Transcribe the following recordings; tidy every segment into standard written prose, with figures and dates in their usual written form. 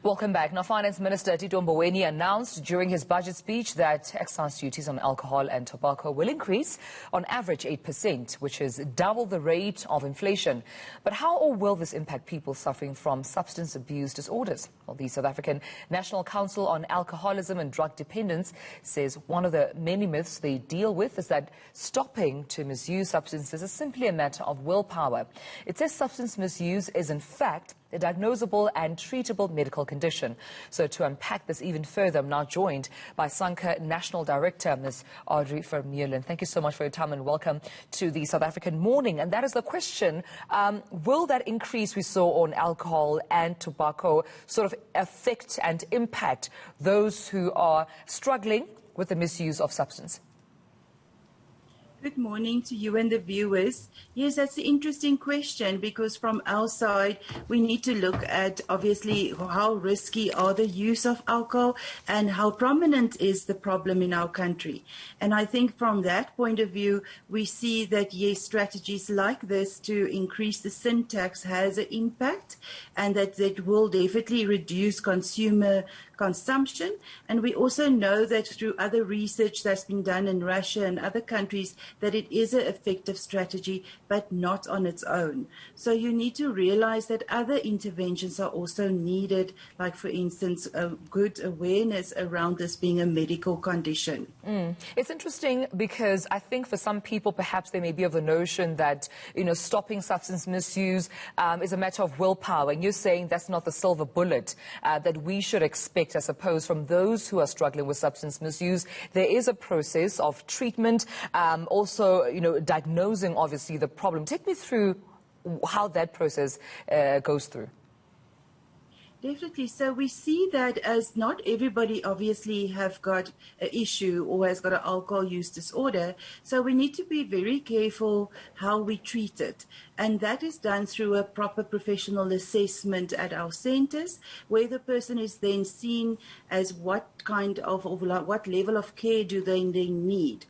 Welcome back. Now, Finance Minister Tito Mboweni announced during his budget speech that excise duties on alcohol and tobacco will increase on average 8%, which is double the rate of inflation. But how or will this impact people suffering from substance abuse disorders? Well, the South African National Council on Alcoholism and Drug Dependence says one of the many myths they deal with is that stopping to misuse substances is simply a matter of willpower. It says substance misuse is in fact a diagnosable and treatable medical condition. So to unpack this even further, I'm now joined by eNCA National Director, Ms. Audrey Vermeulen. Thank you so much for your time and welcome to the South African Morning. And that is the question, will that increase we saw on alcohol and tobacco sort of affect and impact those who are struggling with the misuse of substance? Good morning to you and the viewers. Yes, that's an interesting question because from our side, we need to look at obviously how risky are the use of alcohol and how prominent is the problem in our country. And I think from that point of view, we see that yes, strategies like this to increase the sin tax has an impact and that it will definitely reduce consumer consumption. And we also know that through other research that's been done in Russia and other countries that it is an effective strategy, but not on its own. So you need to realize that other interventions are also needed, like for instance, a good awareness around this being a medical condition. It's interesting because I think for some people, perhaps they may be of the notion that, stopping substance misuse is a matter of willpower. And you're saying that's not the silver bullet that we should expect, I suppose, from those who are struggling with substance misuse. There is a process of treatment, also, diagnosing, obviously, the problem. Take me through how that process goes through. Definitely. So we see that as not everybody obviously have got an issue or has got an alcohol use disorder. So we need to be very careful how we treat it. And that is done through a proper professional assessment at our centers, where the person is then seen as what level of care do they need.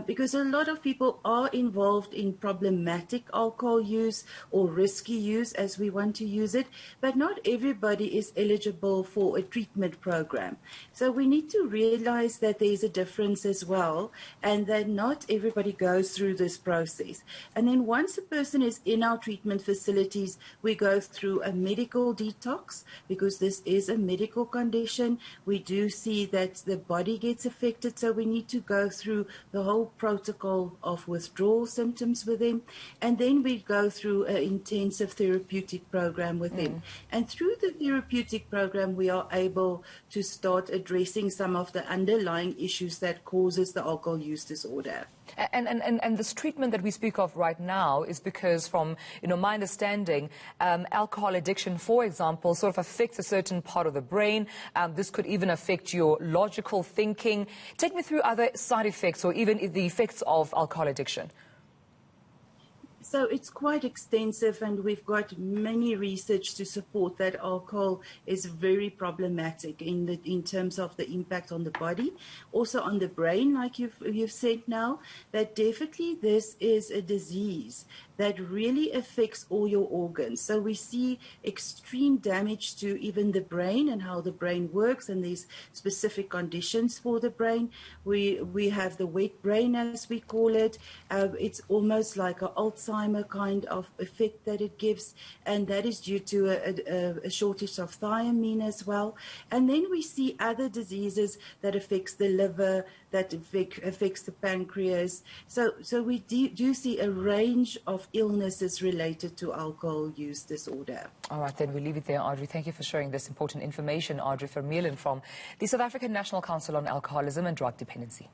Because a lot of people are involved in problematic alcohol use or risky use, as we want to use it, but not everybody is eligible for a treatment program. So we need to realize that there's a difference as well, and that not everybody goes through this process. And then once a person is in our treatment facilities, we go through a medical detox, because this is a medical condition. We do see that the body gets affected, so we need to go through the whole protocol of withdrawal symptoms with them, and then we go through an intensive therapeutic program with them. And through the therapeutic program, we are able to start addressing some of the underlying issues that causes the alcohol use disorder. And this treatment that we speak of right now is because from, my understanding, alcohol addiction, for example, sort of affects a certain part of the brain. This could even affect your logical thinking. Take me through other side effects or even the effects of alcohol addiction. So it's quite extensive, and we've got many research to support that alcohol is very problematic in terms of the impact on the body, also on the brain, like you've said now, that definitely this is a disease that really affects all your organs. So we see extreme damage to even the brain and how the brain works, and these specific conditions for the brain. We have the wet brain, as we call it. It's almost like an Alzheimer kind of effect that it gives, and that is due to a shortage of thiamine as well. And then we see other diseases that affects the liver, that affects the pancreas. So we do see a range of illnesses related to alcohol use disorder. All right, then we'll leave it there, Audrey. Thank you for sharing this important information. Audrey Vermeulen from the South African National Council on Alcoholism and Drug Dependency.